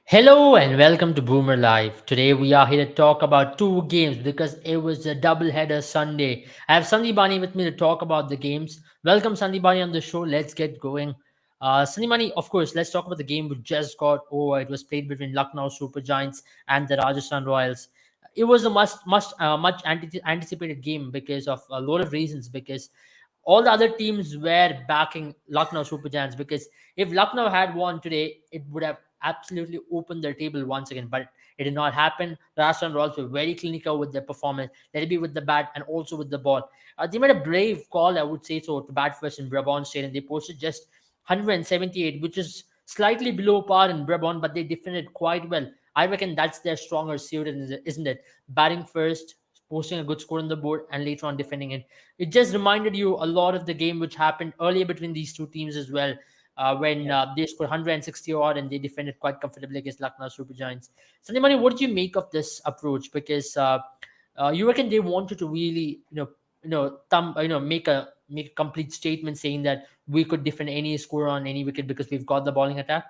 Hello and welcome to Boomer Live. Today we are here to talk about two games because it was a double header Sunday. I have Sandipani with me to talk about the games. Welcome Sandipani on the show. Let's get going. Sandipani, of course, let's talk about the game we just got over. It was played between Lucknow Super Giants and the Rajasthan Royals. It was a much anticipated game because of a lot of reasons. Because all the other teams were backing Lucknow Super Giants because if Lucknow had won today, it would have absolutely opened their table once again. But it did not happen. The Rajasthan Royals were very clinical with their performance, let it be with the bat and also with the ball. They made a brave call, I would say so, to bat first in Brabant Stadium. They posted just 178, which is slightly below par in Brabant, but they defended quite well. I reckon that's their stronger suit, isn't it? Batting first, posting a good score on the board, and later on defending it. It just reminded you a lot of the game which happened earlier between these two teams as well, when Yeah. they scored 160 odd and they defended quite comfortably against Lucknow Super Giants. Sandy, what did you make of this approach? Because you reckon they wanted to really, make a complete statement saying that we could defend any score on any wicket because we've got the bowling attack.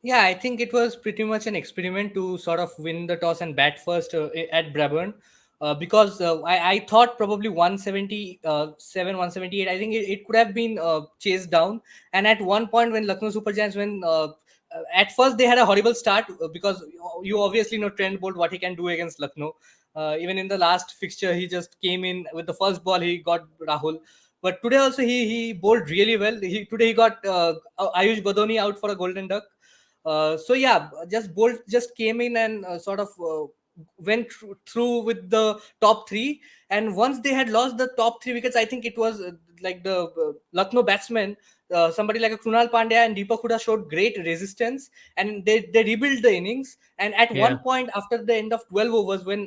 Yeah, I think it was pretty much an experiment to sort of win the toss and bat first at Brabant. Because I thought probably 177, 178. I think it could have been chased down. And at one point, when Lucknow Super Giants, at first they had a horrible start because you obviously know Trent Bolt what he can do against Lucknow. Even in the last fixture, he just came in with the first ball, he got Rahul. But today also he bowled really well. Today he got Ayush Badoni out for a golden duck. So yeah, just Bolt just came in and sort of went through with the top three. And once they had lost the top three wickets, I think it was like the Lucknow batsmen, somebody like a Krunal Pandya and Deepak Huda showed great resistance, and they rebuilt the innings. And at Yeah, one point, after the end of 12 overs, when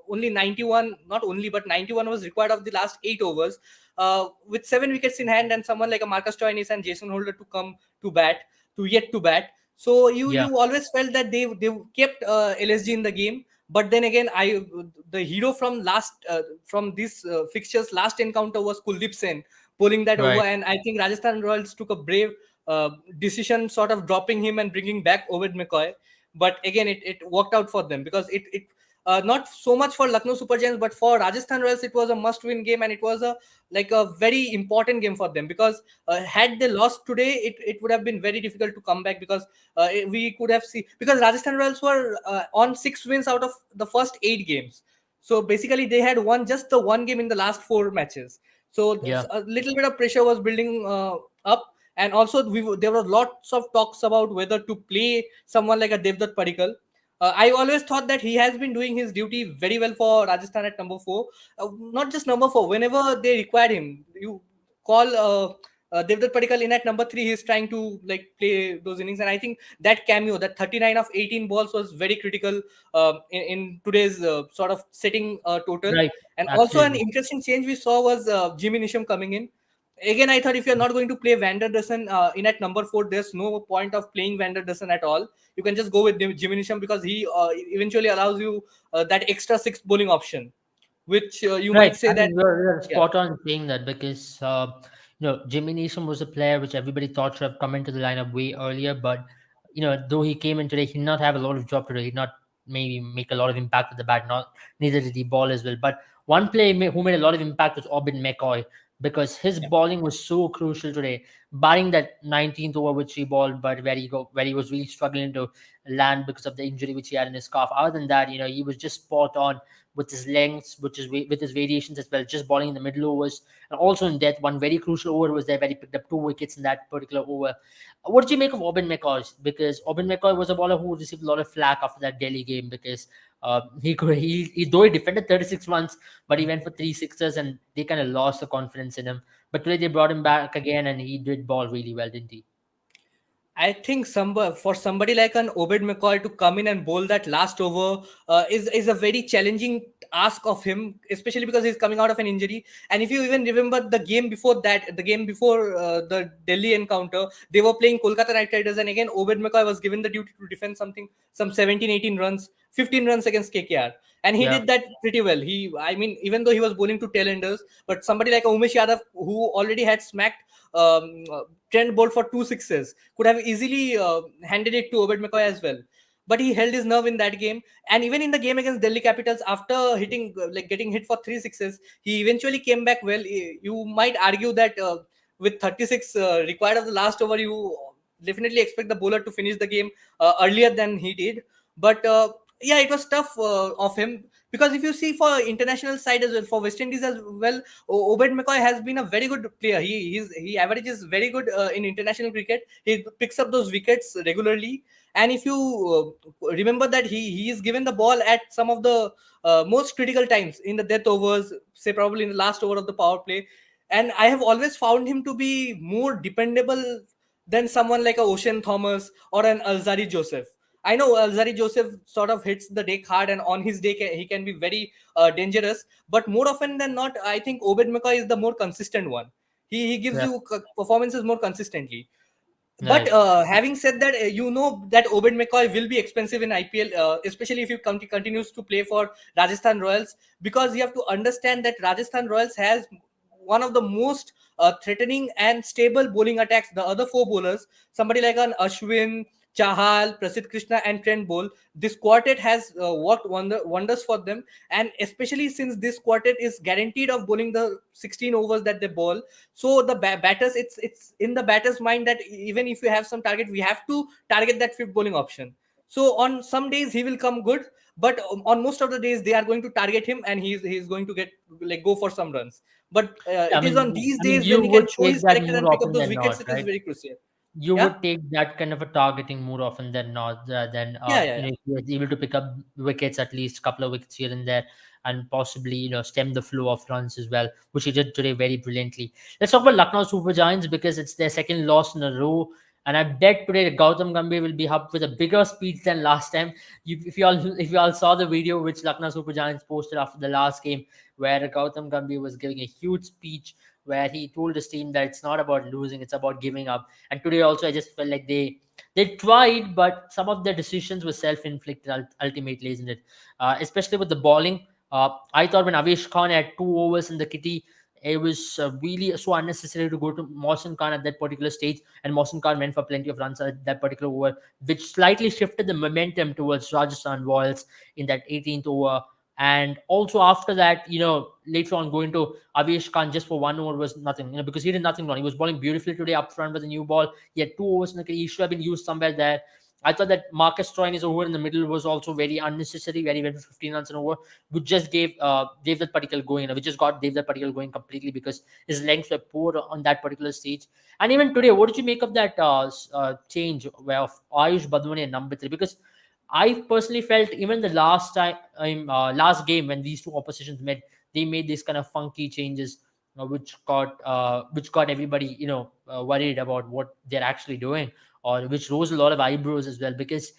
only 91, not only, but 91 was required of the last 8 overs, with 7 wickets in hand, and someone like a Marcus Stoinis and Jason Holder to come to bat, to yet to bat. So you yeah, you always felt that they kept LSG in the game. But then again, the hero from these fixtures last encounter was Kuldeep Sen pulling that over, right. and I think Rajasthan Royals took a brave decision, sort of dropping him and bringing back Ovid McCoy. But again, it worked out for them because it not so much for Lucknow Super Giants, but for Rajasthan Royals, it was a must-win game, and it was a very important game for them because had they lost today, it would have been very difficult to come back because we could have seen, because Rajasthan Royals were on 6 wins out of the first 8 games. So basically, they had won just the one game in the last 4 matches. So Yeah. a little bit of pressure was building up, and also there were lots of talks about whether to play someone like a Devdutt Padikkal. I always thought that he has been doing his duty very well for Rajasthan at number four. Not just number four, whenever they required him, you call Devdutt Padikkal in at number three. He's trying to like play those innings, and I think that cameo, that 39 of 18 balls, was very critical in today's sort of setting total. Right. And also an Absolutely. interesting change we saw was Jimmy Nisham coming in. Again, I thought if you're not going to play Vander Dussen in at number four, there's no point of playing Vander Dussen at all. You can just go with Jimmy Nisham because he eventually allows you that extra six bowling option, which you Right. might say I that, mean, you're yeah, spot on in saying that because Jimmy Neesham was a player which everybody thought should have come into the lineup way earlier, but though he came in today, he did not have a lot of job today. He did not maybe make a lot of impact with the bat. Not neither did he ball as well. But one player who made a lot of impact was Obin McCoy because his yeah, bowling was so crucial today. Barring that 19th over which he balled, but where he was really struggling to land because of the injury which he had in his calf. Other than that, he was just spot on with his lengths, with his variations as well, just bowling in the middle overs. And also in death, one very crucial over was there where he picked up 2 wickets in that particular over. What did you make of Aubin McCoy? Because Aubin McCoy was a bowler who received a lot of flack after that Delhi game because though he defended 36 runs, but he went for 3 sixes and they kind of lost the confidence in him. But today they brought him back again and he did ball really well, didn't he? I think for somebody like an Obed McCoy to come in and bowl that last over is a very challenging ask of him, especially because he's coming out of an injury. And if you even remember the game before that, the game before the Delhi encounter, they were playing Kolkata Knight Riders, and again Obed McCoy was given the duty to defend some 17, 18 runs 15 runs against KKR. And he Yeah. did that pretty well. I mean, even though he was bowling to tailenders, but somebody like Umesh Yadav, who already had smacked Trent Bolt for two sixes, could have easily handed it to Obed McCoy as well. But he held his nerve in that game, and even in the game against Delhi Capitals, after hitting like getting hit for three sixes, he eventually came back well. You might argue that with 36 required of the last over, you definitely expect the bowler to finish the game earlier than he did. But yeah, it was tough of him, because if you see for international side as well, for West Indies as well, Obed McCoy has been a very good player. He averages very good in international cricket. He picks up those wickets regularly, and if you remember that he is given the ball at some of the most critical times in the death overs, say probably in the last over of the power play, and I have always found him to be more dependable than someone like a Ocean Thomas or an Alzari Joseph. I know Alzari Joseph sort of hits the deck hard, and on his day he can be very dangerous. But more often than not, I think Obed McCoy is the more consistent one. He gives Yeah. you performances more consistently. But Right. having said that, you know that Obed McCoy will be expensive in IPL, especially if he continues to play for Rajasthan Royals, because you have to understand that Rajasthan Royals has one of the most threatening and stable bowling attacks. The other four bowlers, somebody like an Ashwin, Chahal, Prasidh Krishna, and Trent Bolt, this quartet has worked wonders for them. And especially since this quartet is guaranteed of bowling the 16 overs that they bowl, so the batters, it's in the batter's mind that even if you have some target, we have to target that fifth bowling option. So on some days he will come good, but on most of the days they are going to target him, and he's going to get like go for some runs. But I it is on mean, these I mean, days you when he would can show take his that character more and pick up often those than wickets. not, It is right? very crucial. You Yeah, would take that kind of a targeting more often than not, than yeah, yeah, yeah. if he was able to pick up wickets, at least a couple of wickets here and there, and possibly stem the flow of runs as well, which he did today very brilliantly. Let's talk about Lucknow Super Giants because it's their second loss in a row. And I bet today that Gautam Gambhir will be up with a bigger speech than last time. If you all saw the video which Lucknow Super Giants posted after the last game, where Gautam Gambhir was giving a huge speech where he told his team that it's not about losing, it's about giving up. And today also, I just felt like they tried, but some of their decisions were self-inflicted ultimately, isn't it? Especially with the bowling. I thought when Avesh Khan had 2 overs in the kitty, it was really so unnecessary to go to Mohsin Khan at that particular stage, and Mohsin Khan went for plenty of runs at that particular over, which slightly shifted the momentum towards Rajasthan Royals in that 18th over. And also after that, later on going to Avesh Khan just for 1 over was nothing, because he did nothing wrong. He was bowling beautifully today up front with a new ball. He had 2 overs in the he should have been used somewhere there. I thought that Marcus Troy in his over in the middle was also very unnecessary, where he went for 15 runs and over, which just gave that particular going. We just got Dave that particular going completely because his lengths were poor on that particular stage. And even today, what did you make of that change of Ayush Badwani at number 3? Because I personally felt even the last game when these two oppositions met, they made these kind of funky changes, which got everybody worried about what they're actually doing, or which rose a lot of eyebrows as well, because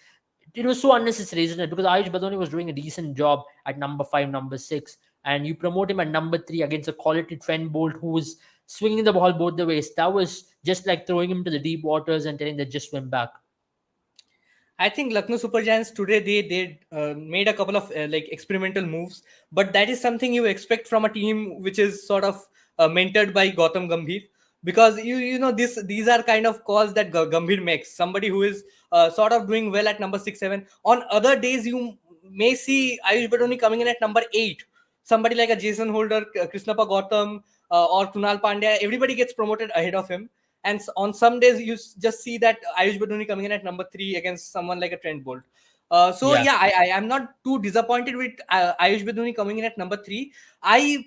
it was so unnecessary, isn't it? Because Ayush Badoni was doing a decent job at number 5, number 6, and you promote him at number 3 against a quality Trent Bolt who was swinging the ball both the ways. That was just like throwing him to the deep waters and telling them just swim back. I think Lucknow Super Giants today they made a couple of like experimental moves, but that is something you expect from a team which is sort of mentored by Gautam Gambhir, because you know these are kind of calls that Gambhir makes. Somebody who is sort of doing well at number 6, 7. On other days, you may see Ayush Badoni coming in at number 8. Somebody like a Jason Holder, Krishnappa Gautam, or Kunal Pandya. Everybody gets promoted ahead of him, and on some days you just see that Ayush Baduni coming in at number 3 against someone like a Trent Bolt. So Yeah. yeah, I am not too disappointed with Ayush Baduni coming in at number 3. I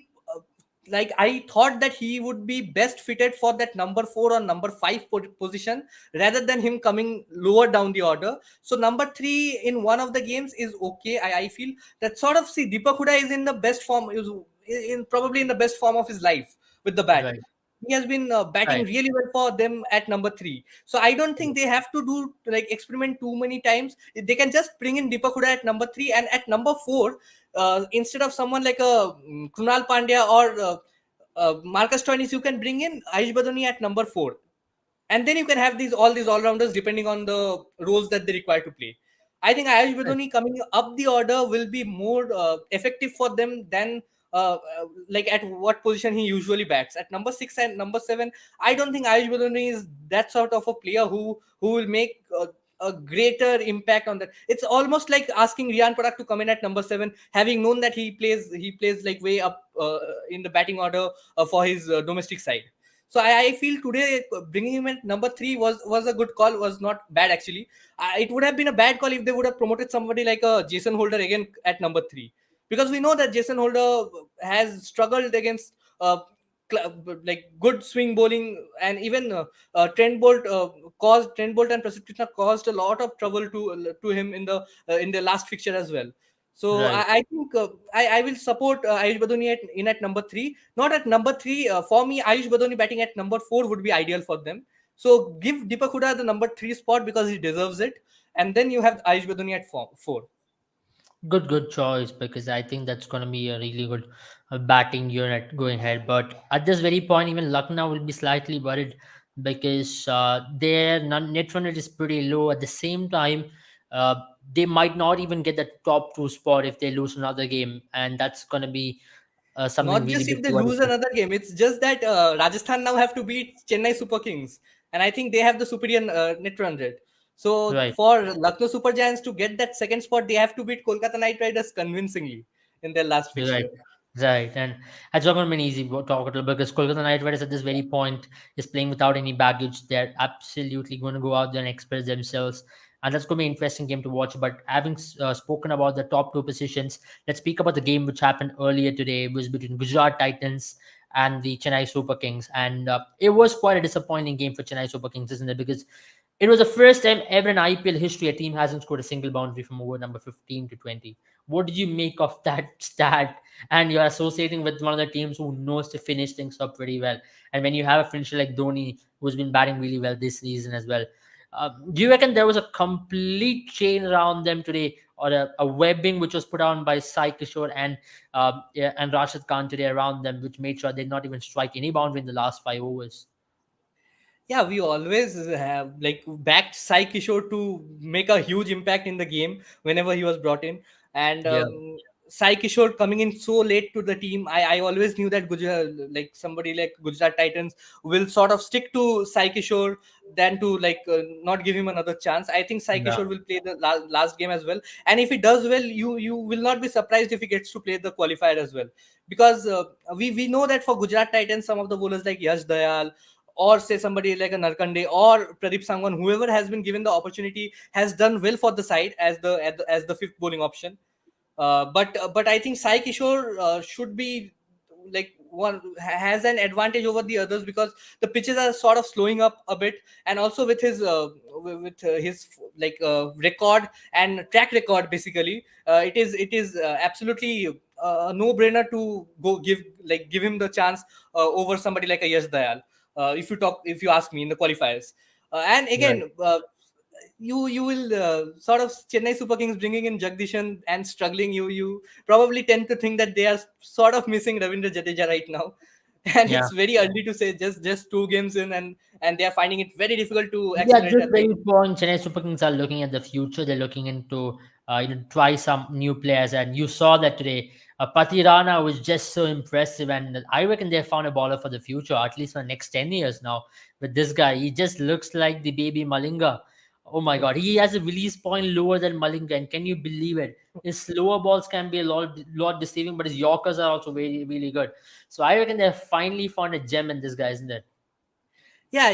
I thought that he would be best fitted for that number 4 or number 5 position rather than him coming lower down the order. So number 3 in one of the games is okay. I feel that sort of see Deepak Huda is in the best form, is in probably in the best form of his life with the bat. Right. He has been batting Right. really well for them at number 3. So I don't think they have to do like experiment too many times. They can just bring in Deepak Huda at number 3, and at number 4, instead of someone like a Krunal Pandya or Marcus Stoinis, you can bring in Ayush Badoni at number 4, and then you can have these all rounders depending on the roles that they require to play. I think Ayush Right. Badoni coming up the order will be more effective for them than like at what position he usually bats. At number 6 and number 7, I don't think Ayush Badoni is that sort of a player who will make a greater impact on that. It's almost like asking Rian Parak to come in at number 7, having known that he plays like way up in the batting order for his domestic side. So I feel today bringing him at number 3 was a good call, was not bad actually. It would have been a bad call if they would have promoted somebody like Jason Holder again at number 3, because we know that Jason Holder has struggled against like good swing bowling, and even Trent Bolt and Prasidh Krishna caused a lot of trouble to him in the last fixture as well. So Right. I think I will support Ayush Badoni at number 3. Not at number 3. For me, Ayush Badoni batting at number 4 would be ideal for them. So give Deepak Hooda the number 3 spot because he deserves it, and then you have Ayush Badoni at 4. Good choice, because I think that's going to be a really good batting unit going ahead. But at this very point, even Lucknow will be slightly worried because their net run rate is pretty low. At the same time, uh, they might not even get the top two spot if they lose another game, and that's going to be something Not really just big if they to worry lose about. another game, it's just that Rajasthan now have to beat Chennai Super Kings, and I think they have the superior net run rate. So Right. for Lucknow Super Giants to get that second spot, they have to beat Kolkata Knight Riders convincingly in their last Right, fixture. right, and it's not going to be an easy talk at all because Kolkata Knight Riders at this very point is playing without any baggage. They're absolutely going to go out there and express themselves, and that's going to be an interesting game to watch. But having spoken about the top two positions, let's speak about the game which happened earlier today. It was between Gujarat Titans and the Chennai Super Kings, and it was quite a disappointing game for Chennai Super Kings, isn't it? Because it was the first time ever in IPL history a team hasn't scored a single boundary from over number 15 to 20. What did you make of that stat? And you're associating with one of the teams who knows to finish things up pretty well. And when you have a finisher like Dhoni, who's been batting really well this season as well, do you reckon there was a complete chain around them today, or a webbing which was put on by Sai Kishore yeah, and Rashid Khan today around them, which made sure they did not even strike any boundary in the last 5 overs? Yeah, we always have like backed Sai Kishore to make a huge impact in the game whenever he was brought in, and Yeah, Sai Kishore coming in so late to the team, I always knew that Gujarat, like somebody like Gujarat Titans, will sort of stick to Sai Kishore than to like not give him another chance. I think Sai yeah, Kishore will play the last game as well, and if he does well, you will not be surprised if he gets to play the qualifier as well, because we know that for Gujarat Titans, some of the bowlers like Yash Dayal, or say somebody like a Narkande or Pradeep Sangwan, whoever has been given the opportunity has done well for the side as the fifth bowling option. But I think Sai Kishore should be like one has an advantage over the others because the pitches are sort of slowing up a bit, and also with his like record and track record basically, it is absolutely a no brainer to go give him the chance over somebody like a Yash Dayal. If you ask me in the qualifiers, and right. again. You will sort of Chennai Super Kings bringing in Jagdishan and struggling. You probably tend to think that they are sort of missing Ravindra Jadeja right now, and Yeah. it's very early to say just 2 games in, and they are finding it very difficult to Yeah, at accelerate this at the very point, Chennai Super Kings are looking at the future. They're looking into try some new players, and you saw that today. Patirana was just so impressive, and I reckon they found a baller for the future, at least for the next 10 years now. With this guy, he just looks like the baby Malinga. Oh my God, he has a release point lower than Malinga, and can you believe it? His slower balls can be a lot deceiving, but his Yorkers are also very really good. So I reckon they finally found a gem in this guy, isn't it? Yeah.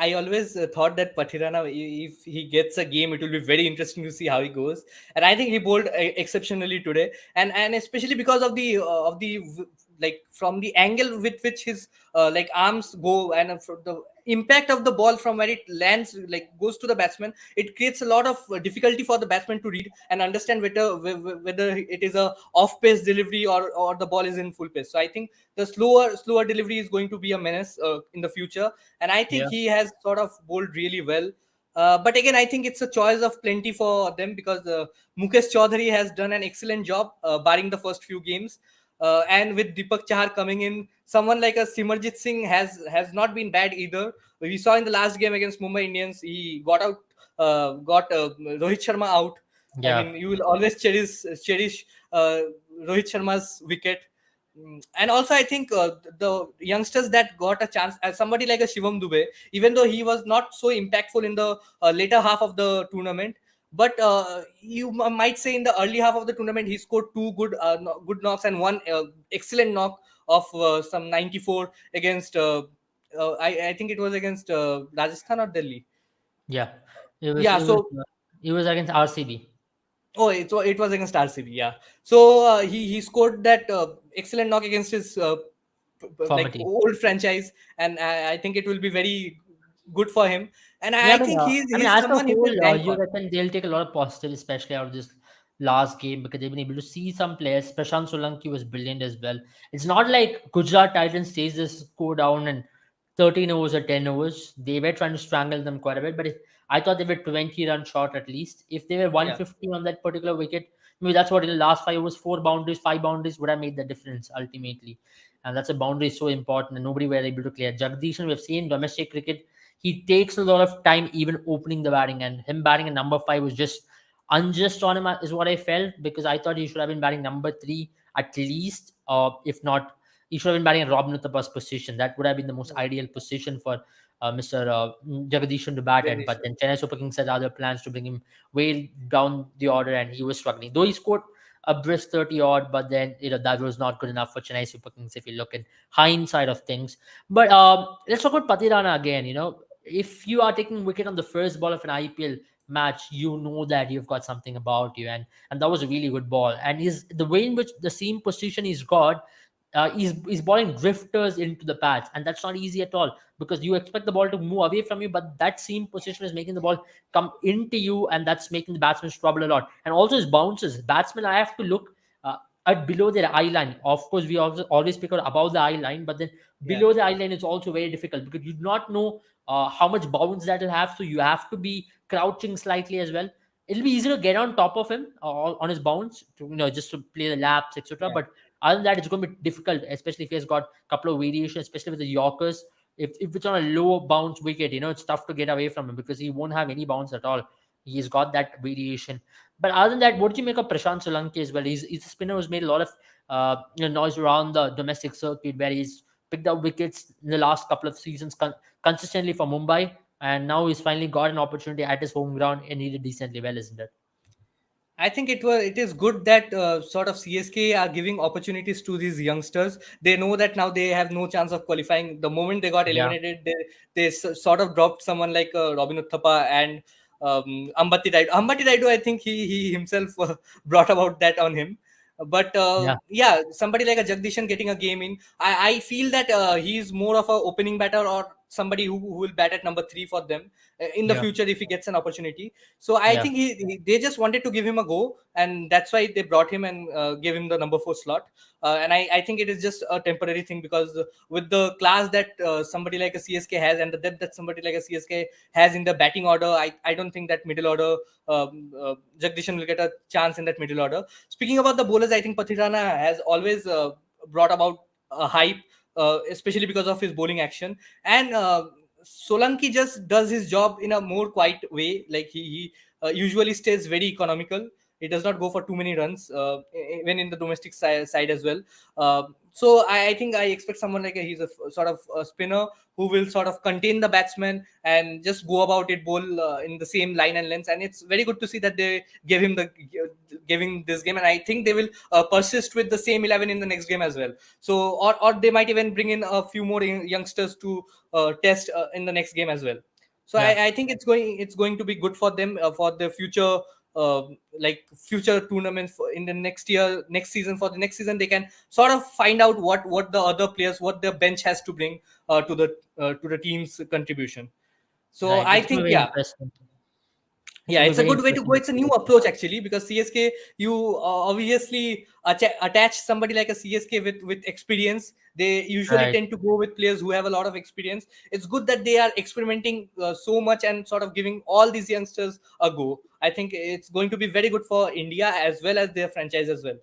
I always thought that Pathirana, if he gets a game, it will be very interesting to see how he goes. And I think he bowled exceptionally today, and especially because of the like from the angle with which his like arms go, and from the impact of the ball from where it lands, like goes to the batsman, it creates a lot of difficulty for the batsman to read and understand whether it is a off pace delivery or the ball is in full pace. So I think the slower delivery is going to be a menace in the future, and I think Yeah. he has sort of bowled really well. But again, I think it's a choice of plenty for them because Mukesh Chaudhary has done an excellent job, barring the first few games. And with Deepak Chahar coming in, someone like a Simarjit Singh has not been bad either. We saw in the last game against Mumbai Indians, he got Rohit Sharma out. I Yeah, mean, you will always cherish uh, Rohit Sharma's wicket. And also, I think the youngsters that got a chance, as somebody like a Shivam Dubey, even though he was not so impactful in the later half of the tournament, but might say in the early half of the tournament, he scored two good knocks and one excellent knock of some 94 against. I think it was against Rajasthan or Delhi. yeah. It was Yeah, it was so it was against RCB. oh, it was against RCB. Yeah. So he scored that excellent knock against his Former like team. old franchise, and I think it will be very good for him. And Yeah, I think he's as a someone you whole, can bank you on. reckon they'll take a lot of positive, especially out of this last game, because they've been able to see some players. Prashant Solanki was brilliant as well. It's not like Gujarat Titans stays this score down and 13 overs or 10 overs. They were trying to strangle them quite a bit, but I thought they were 20 run short at least. If they were Yeah. 150 on that particular wicket, maybe that's what in the last 5 overs, four boundaries, five boundaries would have made the difference ultimately. And that's a boundary so important, and nobody were able to clear. Jagdishan, we've seen domestic cricket, he takes a lot of time even opening the batting, and him batting at number five was just unjust on him, is what I felt, because I thought he should have been batting number three at least, if not, he should have been batting at Robin Uthappa's position. That would have been the most ideal position for Mr. Jagadishan to bat at. But Jagdish. then Chennai Super Kings had other plans to bring him way down the order, and he was struggling. Though he scored a brisk 30 odd, but then that was not good enough for Chennai Super Kings if you look in hindsight of things. But let's talk about Patirana again. If you are taking wicket on the first ball of an IPL match, you know that you've got something about you, and that was a really good ball. And is the way in which the same position he's got, he's balling drifters into the pads, and that's not easy at all, because you expect the ball to move away from you, but that same position is making the ball come into you, and that's making the batsman struggle a lot. And also his bounces, batsmen, I have to look uh, at below their eye line. Of course, we also always pick out above the eye line, but then Yeah. below the eye line is also very difficult, because you do not know how much bounce that will have. So you have to be crouching slightly as well. It'll be easy to get on top of him on his bounce, to just to play the laps, etc. Yeah. But other than that, it's going to be difficult, especially if he has got a couple of variations, especially with the Yorkers. If it's on a low bounce wicket, it's tough to get away from him, because he won't have any bounce at all. He's got that variation. But other than that, what do you make of Prashant Solanki as well? He's a spinner who's made a lot of noise around the domestic circuit, where he's picked up wickets in the last couple of seasons consistently for Mumbai, and now he's finally got an opportunity at his home ground, and he did decently well, isn't it? I think it is good that sort of CSK are giving opportunities to these youngsters. They know that now they have no chance of qualifying. The moment they got Yeah, eliminated, they sort of dropped someone like Robin Uthappa and Ambati Raidu. Ambati Raidu, I think he himself brought about that on him. But yeah, yeah, somebody like a Jagdishan getting a game in, I feel that he's more of a opening batter, or somebody who will bat at number three for them in the yeah, future if he gets an opportunity. So I yeah, think they just wanted to give him a go, and that's why they brought him and gave him the number four slot. And I think it is just a temporary thing, because with the class that somebody like a CSK has, and the depth that somebody like a CSK has in the batting order, I don't think that middle order Jagdishan will get a chance in that middle order. Speaking about the bowlers, I think Pathirana has always brought about a hype, especially because of his bowling action. And Solanki just does his job in a more quiet way. Like he usually stays very economical. He does not go for too many runs, even in the domestic side as well. So I think I expect someone like he's a sort of a spinner who will sort of contain the batsman and just go about it, bowl in the same line and lengths. And it's very good to see that they gave him the giving this game, and I think they will persist with the same 11 in the next game as well. So or they might even bring in a few more youngsters to test in the next game as well. So yeah. I think it's going to be good for them for the future, uh, like future tournaments in the next season. For the next season, they can sort of find out what the other players, what the bench has to bring to the team's contribution. So Right. I It's going to be think, very yeah, interesting. It's yeah, going to it's be a very good way to interesting go. to It's a see new it. approach actually, because CSK, you obviously attach somebody like a CSK with experience. They usually Right. tend to go with players who have a lot of experience. It's good that they are experimenting so much and sort of giving all these youngsters a go. I think it's going to be very good for India as well as their franchise as well,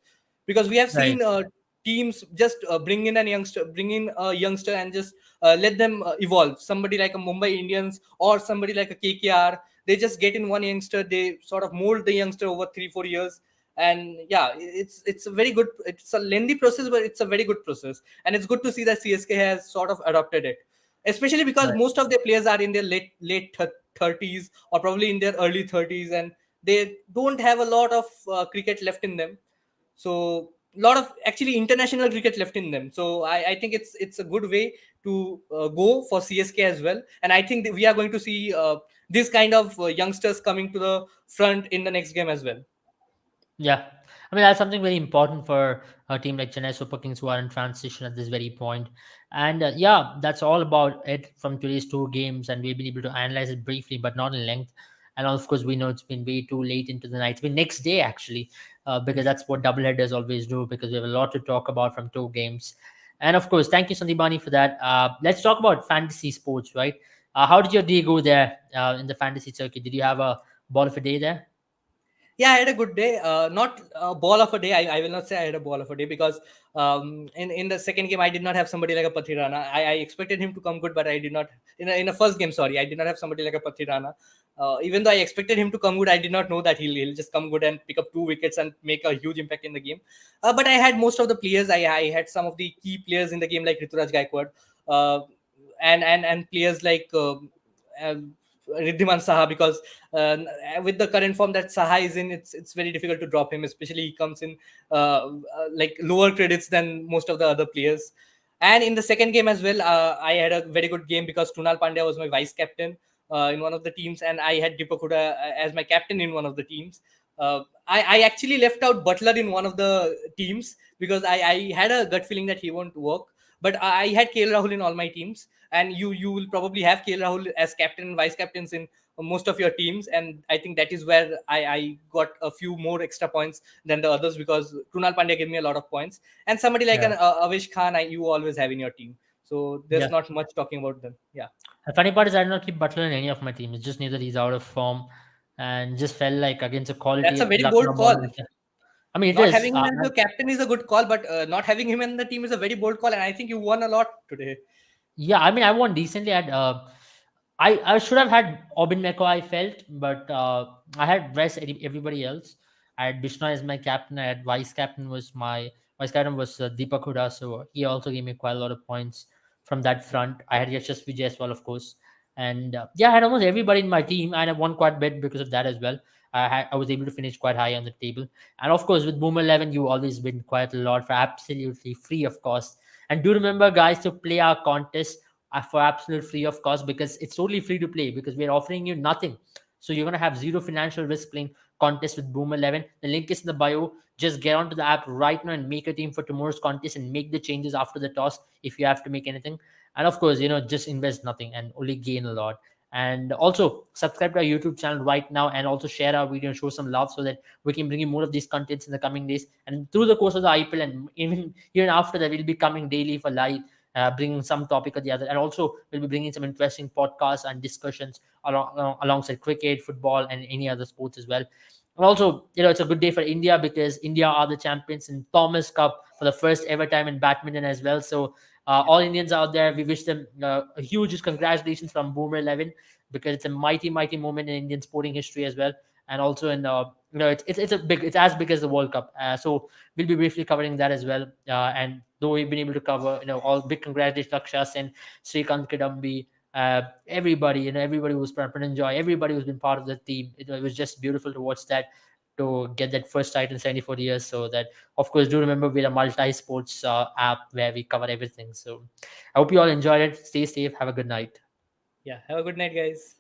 because we have Right. seen teams just bring in a youngster and just let them evolve. Somebody like a Mumbai Indians or somebody like a KKR, They just get in one youngster, they sort of mold the youngster over 3 4 years. And yeah, it's a very good, it's a lengthy process, but it's a very good process, and it's good to see that CSK has sort of adopted it, especially because Right. most of their players are in their late 30s, or probably in their early 30s, and they don't have a lot of cricket left in them. So a lot of actually international cricket left in them. So I think it's a good way to go for CSK as well. And I think that we are going to see this kind of youngsters coming to the front in the next game as well. Yeah, I mean that's something very important for a team like Chennai Super Kings who are in transition at this very point. And yeah, that's all about it from today's two games, and we've been able to analyze it briefly, but not in length. And of course, we know it's been way too late into the night. It's been next day actually, because that's what doubleheaders always do. Because we have a lot to talk about from two games. And of course, thank you, Sandipani, for that. Let's talk about fantasy sports, right? How did your day go there in the fantasy circuit? Did you have a ball of a day there? Yeah, I had a good day. Not a ball of a day. I will not say I had a ball of a day, because in the second game I did not have somebody like a Pathirana. I expected him to come good, but I did not. In the first game, sorry, I did not have somebody like a Pathirana. Even though I expected him to come good, I did not know that he'll just come good and pick up 2 wickets and make a huge impact in the game. But I had most of the players. I had some of the key players in the game like Rituraj Gaikwad, uh, and players like. Uh, Riddhiman Saha, because with the current form that Saha is in, it's very difficult to drop him. Especially he comes in like lower credits than most of the other players. And in the second game as well, I had a very good game because Krunal Pandya was my vice captain in one of the teams, and I had Deepak Huda as my captain in one of the teams. I actually left out Butler in one of the teams because I had a gut feeling that he won't work. But I had KL Rahul in all my teams, and you will probably have KL Rahul as captain and vice captains in most of your teams, and I think that is where I got a few more extra points than the others, because Krunal Pandya gave me a lot of points, and somebody like Yeah. an Avish Khan, you always have in your team. So there's Yeah. not much talking about them. Yeah, The funny part is I did not keep Butler in any of my teams. It's just knew that he's out of form and just felt like against a that's a quality very bold Lucknow call. bowling. I mean, it Not is. having him as your captain is a good call, but not having him in the team is a very bold call, and I think you won a lot today. Yeah, I mean, I won decently. I should have had Obin Meko, I felt, but I had rest everybody else. I had Bishnoy as my captain. I had vice captain was Deepak Huda, so he also gave me quite a lot of points from that front. I had Yashasvi as well, of course, and yeah, I had almost everybody in my team, and I won quite a bit because of that as well. I was able to finish quite high on the table, and of course with Boomer 11, you always win quite a lot for absolutely free of cost. And do remember, guys, to play our contest for absolute free of cost, because it's totally free to play because we're offering you nothing. So you're gonna have zero financial risk playing contest with Boom 11. The link is in the bio. Just get onto the app right now and make a team for tomorrow's contest and make the changes after the toss if you have to make anything. And of course, just invest nothing and only gain a lot. And also subscribe to our YouTube channel right now and also share our video and show some love so that we can bring you more of these contents in the coming days. And through the course of the IPL and even after that, we'll be coming daily for live, bringing some topic or the other. And also, we'll be bringing some interesting podcasts and discussions alongside cricket, football, and any other sports as well. And also, it's a good day for India because India are the champions in Thomas Cup for the first ever time in badminton as well. So, all Indians out there, we wish them a huge congratulations from Boomer 11 because it's a mighty, mighty moment in Indian sporting history as well. And also in it's as big as the World Cup. So we'll be briefly covering that as well. And though we've been able to cover, all big congratulations, Lakshas and Srikanth Kidambi, everybody, everybody who's enjoy, everybody who's been part of the team. It was just beautiful to watch that, to get that first title in 74 years. So that, of course, do remember we're a multi-sports app where we cover everything. So I hope you all enjoyed it. Stay safe. Have a good night. Yeah, have a good night, guys.